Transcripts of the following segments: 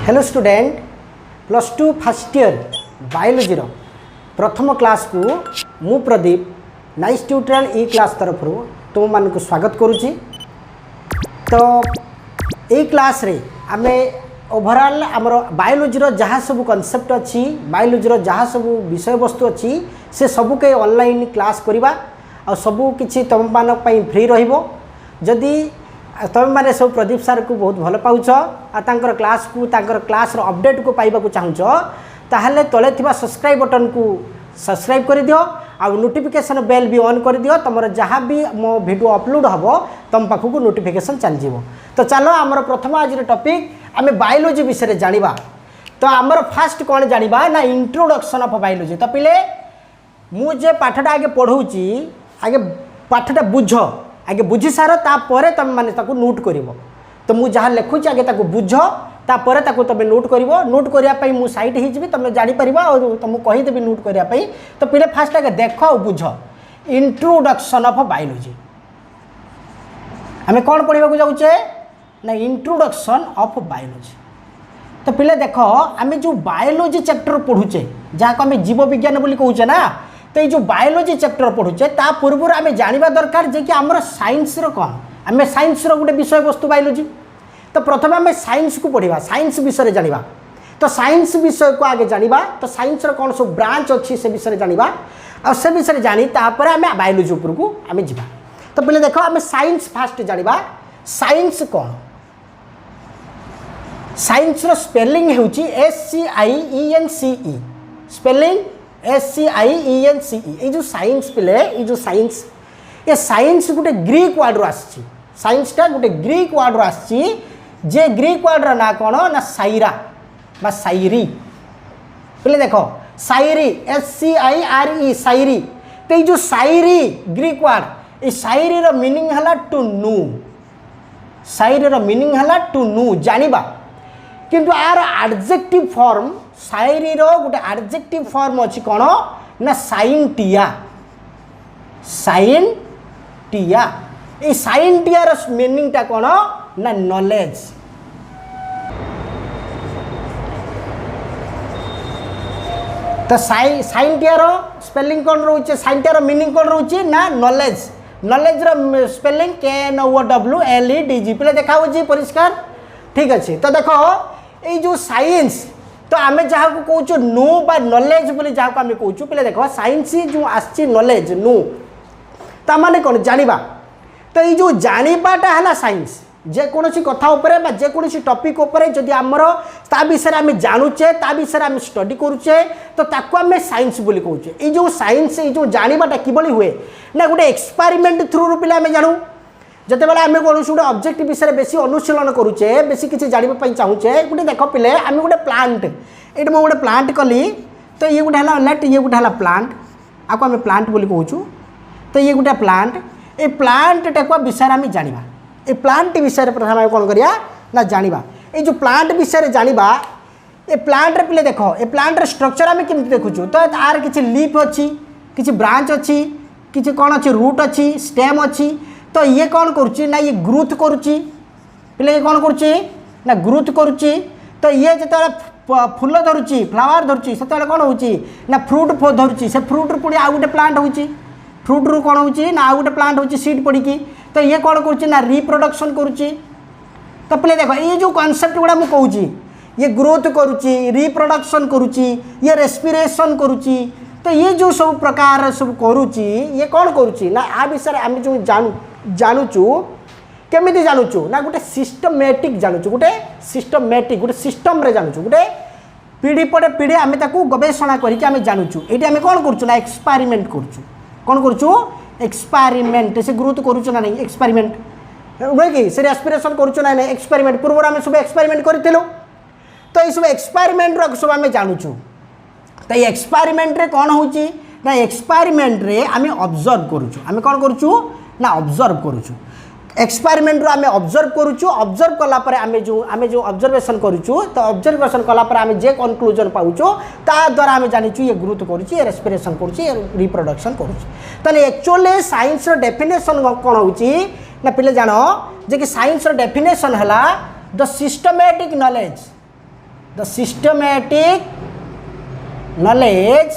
Hello student +2 first year biology प्रथम class को मु प्रदीप नाइस ट्यूटोरियल ई क्लास तरफ तुम मान को स्वागत करुच्ची। तो यही क्लास रे आमे ओवरऑल आमर बायोलॉजी जहाँ सब कॉन्सेप्ट अच्छी बायोलॉजी जहाँ सब विषय वस्तु अच्छी से सबू के ऑनलाइन क्लास करवा आ सबू किछि तुम मान फ्री रहिबो। जदि तुम मैंने सब प्रदीप सार को बहुत भल पाउछ आ क्लास अपडेट को पाइबा को चाहूँच ताहले तले थिबा सब्सक्राइब बटन को सब्सक्राइब कर दियो आ नोटिफिकेशन बेल भी ऑन कर दियो। तुम जहाँ भी मो वीडियो अपलोड हम तुम पाखक नोटिफिकेशन चल जीवो। तो चलो आमर प्रथम आज टॉपिक आम बायोलॉजी विषय जानिबा। तो आमर फास्ट कौन जानिबा ना इंट्रोडक्शन ऑफ बायोलॉजी। तो पिले मुझे पाठटा आगे पढ़ाऊँगी आगे पाठटा बुझ आगे बुझी सार तापर तुम मैंने नोट कर। तो मुझे जहाँ लिखुच आगे बुझ तापर तुम नोट कर। नोट करने मुझे साइड हो तुम जापर और तुमको कहीदेवी नोट करने। तो पिले फास्ट आगे देख और बुझ इंट्रोडक्शन ऑफ बायोलॉजी। आम कौन पढ़ा जाऊे ना इंट्रोडक्शन ऑफ बायोलॉजी। तो पिले देख आम जो बायोलॉजी चैप्टर पढ़ुचे जहाँ को आम जीव विज्ञान बोली कहूचे ना। तो ये जो बायोलॉजी चैप्टर पढ़ुचे ता पूर्व आम जाना दरकार जे कि आमर साइंस कौन आम साइंस गोटे विषय वस्तु बायोलॉजी। तो प्रथम आम साइंस को पढ़ा साइंस विषय जाना। तो साइंस विषय को आगे जाना। तो साइंस कौन सब ब्रांच अच्छी से विषय जाना और से विषय जानी तापर आम बायोलॉजी उपर को आम जा। तो पहले देख आम साइंस फास्ट जाना। साइंस कौन साइंस स्पेलिंग होची SCIENCE स्पेलिंग SCIENCE। ये जो साइंस पिले ये जो साइंस ये साइंस गोटे ग्रीक वर्ड आसी। साइंसटा गोटे ग्रीक वर्ड आसी जे ग्रीक वर्ड ना कौन ना साइरा बा साइरी। पिले देख साइरी SCIRE साइरी। तो ये जो साइरी ग्रीक वर्ड ये साइरी रो मीनिंग हला टू नो। साइरी रो मीनिंग हला टू नो जानिबा। किंतु यार एडजेक्टिव फॉर्म साइरी रो गोटे एडजेक्टिव फॉर्म अच्छी कौन ना साइंटिया। साइंटिया ये साइंटिया रो मीनिंग टा कौन ना नॉलेज। तो साइंटिया रो स्पेलिंग कौन रोचे साइंटिया रो मीनिंग कौन रोचे ना नॉलेज। नॉलेज रो स्पेलिंग KNOWLEDG। पहले देखा हो परिष्कार ठीक अच्छे। तो देखो ये जो साइंस तो आम जहाँ को कौच नो बा नॉलेज बोली जहाँ को आम कौचु। पहले देखो साइंस जो आसी नॉलेज नो ता माने कौन जानिबा। तो ये जो जानिबाटा है साइंस जेकोसी कथा उपरे जेकोसी टॉपिक उपरे जदि आमर ता विषय आम जानुचे ता विषय आम स्टडी करुचे तो ताको आम साइंस बोली कहूचे। ये जो साइंस ये जो जानिबाटा किभली हुए ना गोटे एक्सपेरिमेंट थ्रू पे आम जानू। जिते बड़े आम कौन गोटे ऑब्जेक्ट विषय बेसी अनुशीलन करुचे बेसी किसी जानापी चाहूचे गोटे देख पिले आम गोटे प्लांट ये मुझे गोटे प्लांट कली। तो ये गोटे लेट ये गोटे है प्लांट आपको आम प्लांट बोली कहूँ। तो ये गोटे प्लांट ये प्लांट टाक विषय आम जाना। ये प्लांट विषय प्रथम आम कौन करिया ना जाना। ये जो प्लांट विषय जाना ये प्लांट पिले देख ये प्लांट स्ट्रक्चर आम केमती देखुचु। तो तार किसी लीफ अच्छी किसी ब्रांच अच्छी किसी कौन अच्छी रूट अच्छी स्टेम अच्छी। तो ये कौन करुच्ची ना ये ग्रोथ करुच्ची। पिले ये कौन करुच्ची ना ग्रोथ करुच्ची। तो ये जो फूल धरुच्ची फ्लावर धरुच्ची से कौन होची ना फ्रूट धरुच्ची से फ्रूट पुणी आउ गोटे प्लांट होची। फ्रूट रू कौन होची ना आउ गोटे प्लांट होची सीड पड़ी। तो ये कौन करुच्ची ना रिप्रोडक्शन करुच्ची। तो पिले देखो ये जो कॉन्सेप्ट गुड़ा मुझे कहूँ ये ग्रोथ करुच्ची रिप्रोडक्शन करुच्ची ये रेस्पिरेशन करुच्ची। तो ये जो सब प्रकार सब करुच्ची ये कौन करुच्ची ना आ विषय आम जो जानूचु केमिति जानूचु ना गोटे सिस्टमेटिक जानूचु गोटे सिस्टमेटिक गोटे सिस्टम रे जानूचु गोटे पीढ़ी पर पीढ़ी आम ताकू गवेषणा करके आम जानूचु। ये आम कौन करुचु ना एक्सपेरिमेंट करुचु। कौन करुचु एक्सपेरिमेंट से ग्रोथ करुचु ना नहीं एक्सपेरिमेंट नुहे कि से रेस्पिरेशन करुचु ना नहीं एक्सपेरिमेंट पूर्व आम सब एक्सपेरिमेंट करूँ। तो ये सब एक्सपेरिमेंट सब आम जानूचु। तो ये एक्सपेरिमेंट रे कौन होची ना एक्सपेरिमेंट रे आम ऑब्जर्व करुचु। आम कौन करुचु ना ऑब्जर्व करुचु। एक्सपेरिमेंट रो आम ऑब्जर्व करुचु। ऑब्जर्व कलापर आम जो ऑब्जर्वेशन करुचु तो ऑब्जर्वेशन कलापर आम जे कनक्लूजन पाउचु ता द्वारा आम जानिचु ये ग्रोथ करुच्ची ये रेस्पिरेशन करुच्ची ये रिप्रोडक्शन करुच्ची। ताले एक्चुअली साइंस रो डेफिनेशन कौन होची ना पिले जानो जे कि साइंस रो डेफिनेशन हला the systematic knowledge the systematic knowledge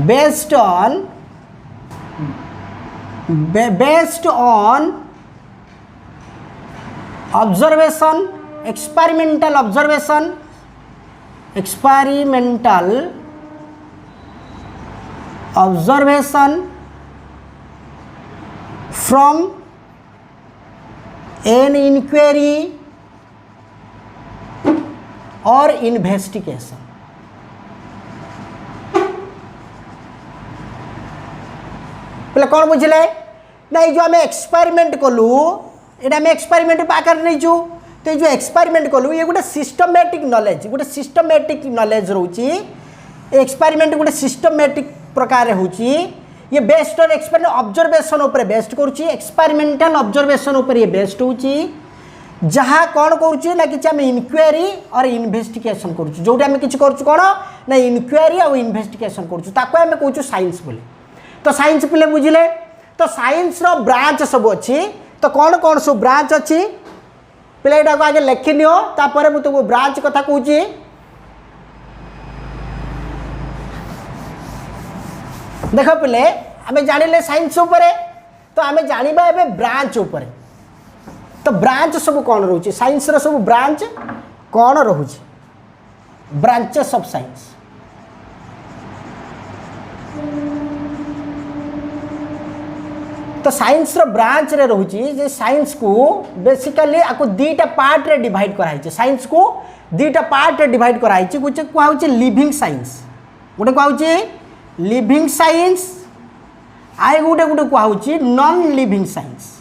based on observation, experimental observation from an inquiry or investigation. पहले कौन बुझले नहीं जो आम एक्सपेरिमेंट कलु ये आम एक्सपेरिमेंट आकार नहीं तो ये जो एक्सपेरिमेंट कलु ये गोटे सिस्टमैटिक नॉलेज रोची एक्सपेरिमेंट गोटे सिस्टमैटिक प्रकार होची ये बेस्ड ऑन एक्सपेरिमेंट ऑब्जर्वेशन ऊपर बेस्ड करूची एक्सपेरिमेंटल ऑब्जर्वेशन ऊपर ये बेस्ड होची जहाँ कौन करुचे ना कि आम इनक्वारी और इन्वेस्टिगेशन करुचु जो आम कि कौन ना इनक्वारी और इन्वेस्टिगेशन करुचु ताको आम कहूँ साइंस बोले तो साइंस पिले बुझिले तो साइंस रो ब्रांच सब अच्छी तो कौन कौन सब ब्रांच अच्छी पिले को आगे लिखि नियो तापर मु तुमको ब्रांच कथा कहूँ देख पिले आम जानिले साइंस उपरे तो आम जानिबा एबे ब्रांच उपरे तो ब्रांच सब कौन रोचे साइंस रो सब ब्रांच कौन रोचे ब्रांचेस ऑफ साइंस तो साइंस रो ब्रांच रे रोची जे साइंस को बेसिकली आको दीटा पार्ट रे डिवाइड कराई छै साइंस को दीटा पार्ट रे डिवाइड कराई छै कुछ कहौ छै लिविंग साइंस गोटे कहौ छै लिविंग साइंस आइ गोटे कहौ छै नॉन लिविंग साइंस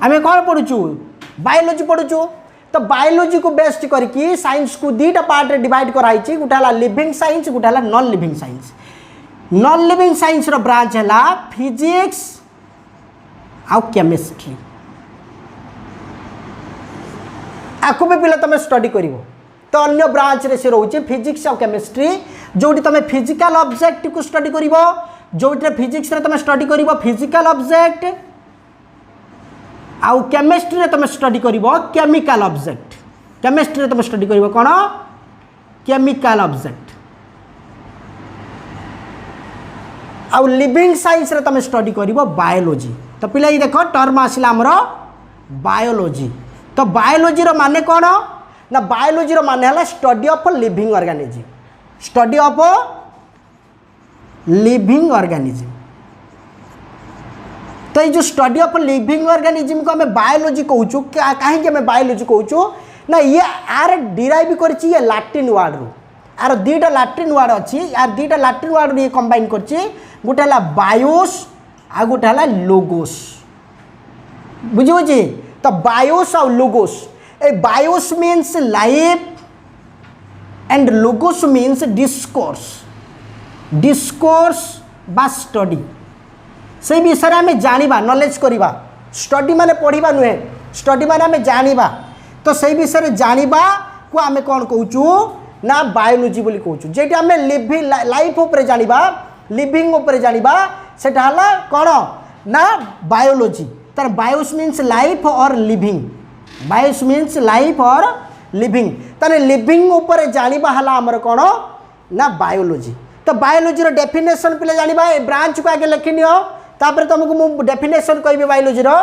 आमे कौन पढ़ुचु बायोलॉजी पढ़ुचु तो बायोलॉजी को बेस्ट करके साइंस को दीटा पार्ट रे डिवाइड कराई छै गोटे हला लिविंग साइंस गोटे हला non living science non living science रो ब्रांच है फिजिक्स आउ केमिस्ट्री आपको भी पिला तुम स्टडी कर तो अन्य ब्रांच रे से रोचे फिजिक्स आउ केमिस्ट्री जोटी तुम फिजिकल ऑब्जेक्ट को स्टडी कर जोटे फिजिक्स रे तुम स्टडी कर फिजिकल ऑब्जेक्ट आउ केमिस्ट्री रे तुम स्टडी कर केमिकल ऑब्जेक्ट केमिस्ट्री रे तुम स्टडी कर कौन केमिकल ऑब्जेक्ट आउ लिविंग साइंस रे तुम स्टडी करिवो बायोलॉजी तो पिला ये देखो टर्म आसिला हमरो बायोलॉजी तो बायोलॉजी रो माने कौन ना बायोलॉजी रो माने हला study of living organism study of living organism तो ये जो स्टडी ऑफ लिविंग ऑर्गेनिज्म को हमें बायोलॉजी कहूँ कहीं हमें बायोलॉजी कहूँ ना ये आर डिराइव करछि ये लैटिन वर्ड रो आर दुईटा लैटिन वर्ड अच्छी यार दुईटा लैटिन वर्ड ये कंबाइन करछि गोटे है बायोस आ गोटे है लोगोस बुझे तो बायोस और logos A BIOS means life and logos means discourse बा स्टडी से विषय में जानिबा नॉलेज करिबा स्टडी माने पढ़िबा नुहे स्टडी माने आम जानिबा तो से विषय जानिबा को आम कौन कहूँ ना बायोलॉजी बोली कहूँ जेटी आम लिविंग लाइफ उपर जानिबा लिविंग उपर जानिबा सेटा हला कौन ना बायोलॉजी तार बायोस मीन्स लाइफ और लिविंग बायोस मीन्स लाइफ और लिविंग ताने लिविंग उपर जानिबा हला हमर कौन ना बायोलॉजी तो बायोलॉजी रो डेफिनेशन पिले जानिबा ए ब्रांच को आगे लिखि नियो तापर तुमको मु डेफिनेशन कहबी बायोलॉजी रो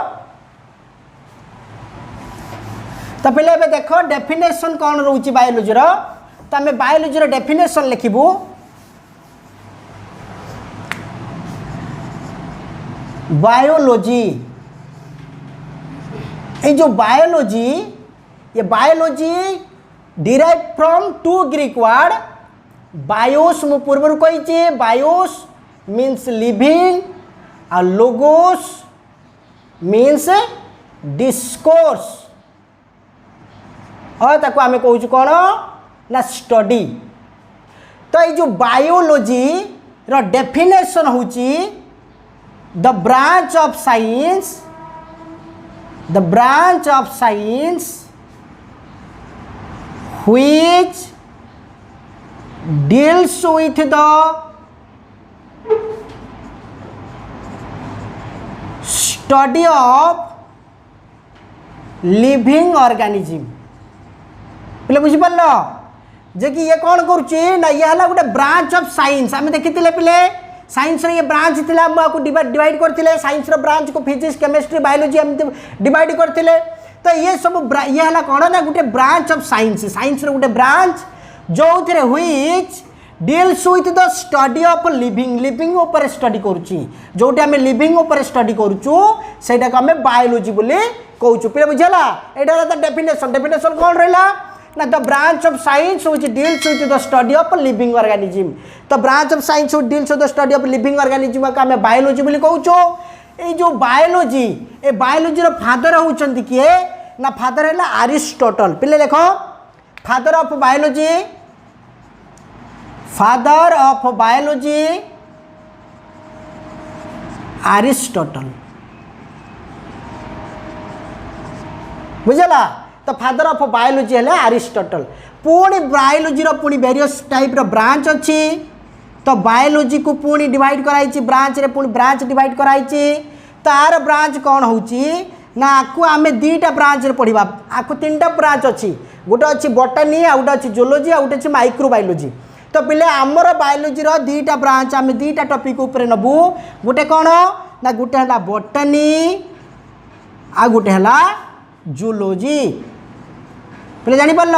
तो पहले एबे देखो डेफिनेशन कौन रोची बायोलॉजी रो तो आम बायोलॉजी रो डेफिनेशन लिखिबू बायोलॉजी ये जो बायोलॉजी ये biology derive from two Greek word bios मु पूर्व कही बायोस मीन्स लिविंग और लोगोस मीन्स डिस्कोर्स और ताको आमे कहूँ कौन ना स्टडी तो ये जो बायोलॉजी रो डेफिनेशन होची the branch of science which deals with the study of living organism पे बुझिपार जे कि ये कौन करुच्ची ना ये है गोटे ब्रांच ऑफ साइंस आम देखी पे साइंस ये ब्रांच थी डिवाइड करते साइंस ब्रांच को फिजिक्स केमिस्ट्री बायोलॉजी एमती डिवाइड करते तो ये सब ये है कौन ना गोटे ब्रांच ऑफ साइंस साइंस गोटे ब्रांच जो थे which deals with the study of living living ऊपर स्टडी करुच्ची जोटे आम लिविंग ऊपर स्टडी करुचु सेटा को आम बायोलॉजी बोली कहूँ पे बुझेगा यहाँ तो डेफिनेशन डेफिनेशन कौन रहा ना the branch of science which deals with the study of living organism तो branch of science which deals with the study of living organism को आम बायोलॉजी बोली कहूँ ये जो बायोलॉजी ए बायोलॉजी फादर होउछंती किए ना फादर है अरिस्टोटल पे देख फादर ऑफ बायोलॉजी अरिस्टोटल बुझला तो फादर ऑफ बायोलॉजी है अरिस्टोटल पुणी बायोलॉजी पुणी वेरियस टाइप रो ब्रांच अच्छी तो बायोलॉजी को पुणी डिवाइड कराई ब्रांच रे पुणी ब्रांच डिवाइड कराई तार ब्रांच कौन होची ना आपको आम दीटा ब्रांच रे पढ़ा आपको तीन ब्रांच अच्छी गोटे अच्छी बॉटनी आ गोटे अच्छी जूलॉजी आ गोटे अच्छी माइक्रोबायोलॉजी तो पिले आमर बायोलॉजी रो दीटा ब्रांच आम दीटा टॉपिक ऊपर नबू गोटे कौन ना गोटे है बॉटनी आ गोटे है जूलॉजी पे जापर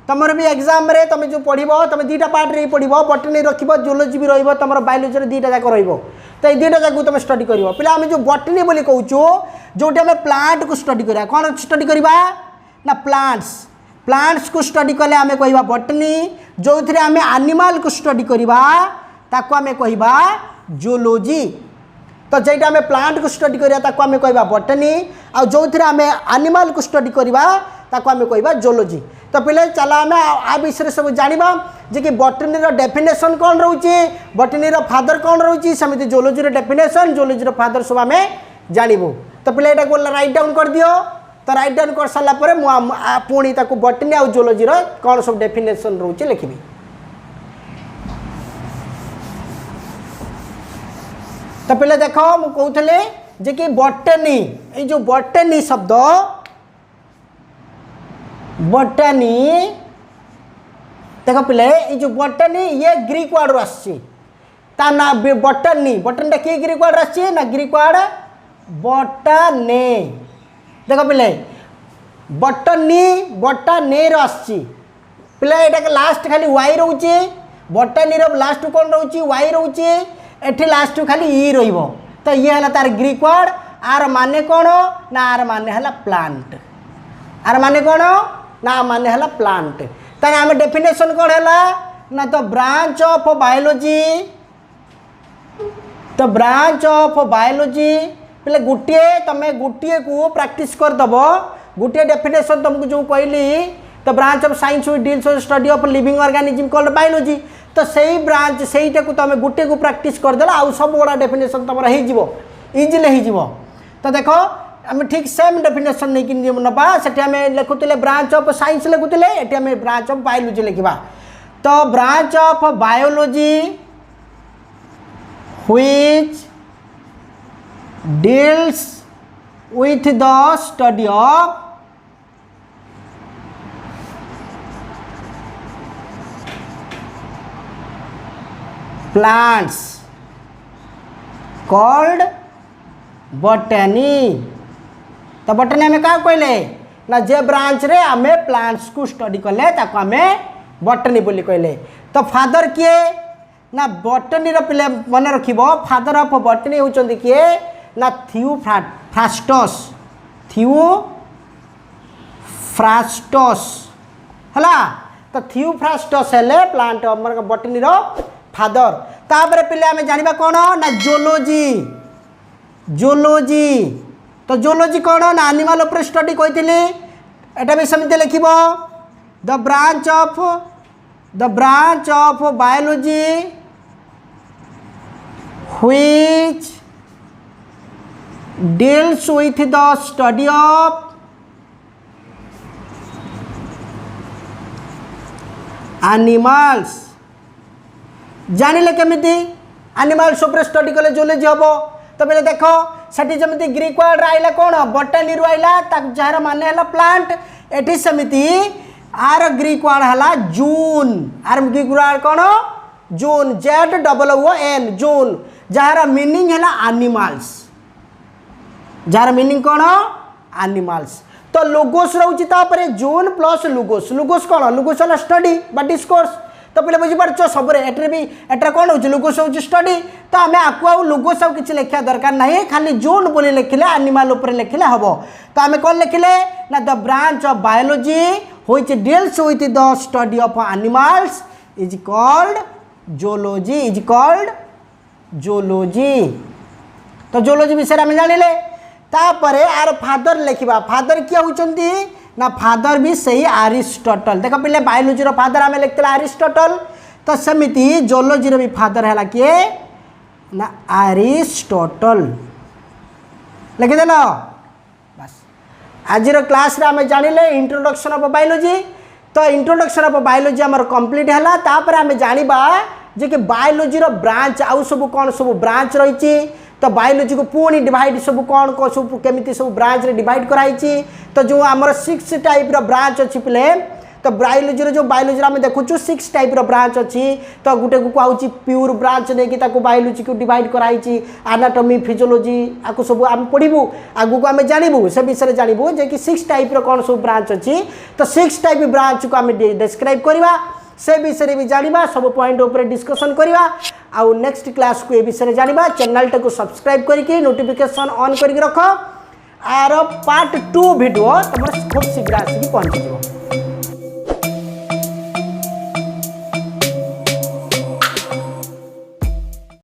तुमर भी एग्जाम रे तुम जो पढ़ तुम दीटा पार्ट रे पढ़ बॉटनी रख जूलॉजी भी रही बायोलॉजी दीटा जाक तो ये दीटा जाक तुम स्टडी कर पे आम जो बॉटनी बोली कहूँ जोटे आम प्लांट को स्टडी करा कौन स्टडी करवा ना प्लांट्स प्लांट्स को स्टडी कले आम कह बॉटनी जो थे आम एनिमल को स्टडी करवा ताको आम कह जूलॉजी तो जेटा आम प्लांट को स्टडी करवा आम कह बॉटनी आ जो थे आम एनिमल को स्टडी करवा ताको आम कह जूलॉजी तो पिले चल आम आ विषय सब जाना जे कि बॉटनी डेफिनेशन कौन रोचे बॉटनी फादर कौन रोचे सेमती जूलॉजी डेफिनेशन जूलॉजी फादर सब आम जानबू तो पिले को राइट डाउन कर दियो तो राइट डाउन कर सारा पुणी बॉटनी आ जूलॉजी कौन सब डेफिनेशन रोचे लिखी तो पिले देख मु कहूली जे कि बॉटनी ये जो बॉटनी शब्द बॉटनी देख पिले ये जो बॉटनी ये ग्रीक वर्ड आसता ना बॉटनी बॉटनी किए ग्रीक वर्ड आसी ना ग्रीक वर्ड बॉटने देख पिले बॉटनी बॉटने आसी पिले ये लास्ट खाली वाई रोचे बॉटनी लास्ट कौन रोचे वाई रोचे एठी लास्ट खाली ई रहिबो तो ये है तार ग्रीक वर्ड आर माने कौन ना आर माने है प्लांट आर माने कौन ना माने है प्लांट तार आम डेफिनेशन कौन है ना तो ब्रांच ऑफ बायोलॉजी तो ब्रांच ऑफ बायोलॉजी पे गोटे तुम गोटे को प्रैक्टिस करदेव गोटे डेफिनेशन तुमको जो कहली तो branch of science deals with study of living organism called biology तो सही ब्रांच सहीटा को तुम गोटे को प्रैक्टिस करदेला आउ सब गुड़ा डेफिनेशन तुम इजिली हो तो देख आम ठीक सेम डेफिनेशन नहीं नवा से आम लिखुले ब्रांच ऑफ साइंस लिखुले ये आम ब्रांच ऑफ बायोलॉजी लिखा तो branch of biology which deals with the study of plants called botany तो बॉटनी आम क्या कहले ना जे ब्रांच रे आमे प्लांट्स को स्टडी कले ताको आमे बॉटनी बोली कहले तो फादर किए ना बॉटनी रो पिले मन रखिबो फादर ऑफ बॉटनी होचंदी किए ना थियोफ्रास्टस हला तो थियोफ्रास्टस हेले प्लांट बॉटनी रो फादर तापर पिले आम जाना कौन ना जूलॉजी जूलॉजी तो जूलॉजी कौन ना एनिमल उपर स्टडी कही एटा भी सेमती लिख the branch of biology which deals with the study of animals जानिले केमिति एनिमल्स उपर स्टडी कले जूलॉजी हम तो बोले देख सेठी जमी ग्रीक वर्ड आइला कौन बटानी रु आइला जार मान है प्लांट एटी सेमती आर ग्रीक वर्ड है जून आर ग्रीक वर्ड कौन जून ZOON जून जार मीनिंग है एनिमल्स जार मीनिंग कौन एनिमल्स तो लोगोस रोचे जून प्लस लुगोस लुगोस कौन लुगोस है स्टडी बा डिस्कोर्स तो पे बुझीपार सब एटर कौन हो लुगोस हो स्टडी तो आम आपको लुगोस आउ कि लिखा दरकार ना खाली जून बोली लिखिले एनिमल उपर लिखिले हम तो आम कौन लिखिले ना the branch of biology which deals with the study of animals is called zoology is called zoology तो जूलॉजी विषय आम जानिले तापरे आर फादर लिखा फादर किए होचंती ना फादर भी सही अरिस्टोटल देख पे बायोलॉजी रो फादर आम लिखते अरिस्टोटल तो सेमती जूलॉजी भी फादर है किए ना अरिस्टोटल लिखिदेल बस आज क्लास रे आम जानिले इंट्रोडक्शन ऑफ बायोलॉजी तो इंट्रोडक्शन ऑफ बायोलॉजी आमर कंप्लीट है तापर आम जानिबा जे कि बायोलॉजी रो ब्रांच आउ सब कौन सब ब्रांच रही तो बायोलॉजी को पुणी डिवाइड सब कौन कौन सब केमिति सब ब्रांच रे डिवाइड कराई तो जो आमर 6 टाइप रो ब्रांच अच्छी पिले तो बायोलॉजी रो जो बायोलॉजी आम देखु 6 टाइप रो ब्रांच अच्छी तो गोटे को आउची प्योर ब्रांच नहीं कि बायोलॉजी को डिवाइड कराई एनाटॉमी फिजियोलॉजी आपको सब आम पढ़ू आगू को आम जानबू से विषय जानबू जे कि 6 टाइप रो कौन सब ब्रांच अच्छी तो 6 टाइप ब्रांच को आम डिस्क्राइब करवा से विषय भी जाना सब पॉइंट उपर डिस्कसन करवा आउ नेक्स्ट क्लास को ये विषय जाना चैनल को सब्सक्राइब करके नोटिफिकेशन ऑन करके रख आर पार्ट 2 वीडियो तुम खूब शीघ्र आसिक पहुँची।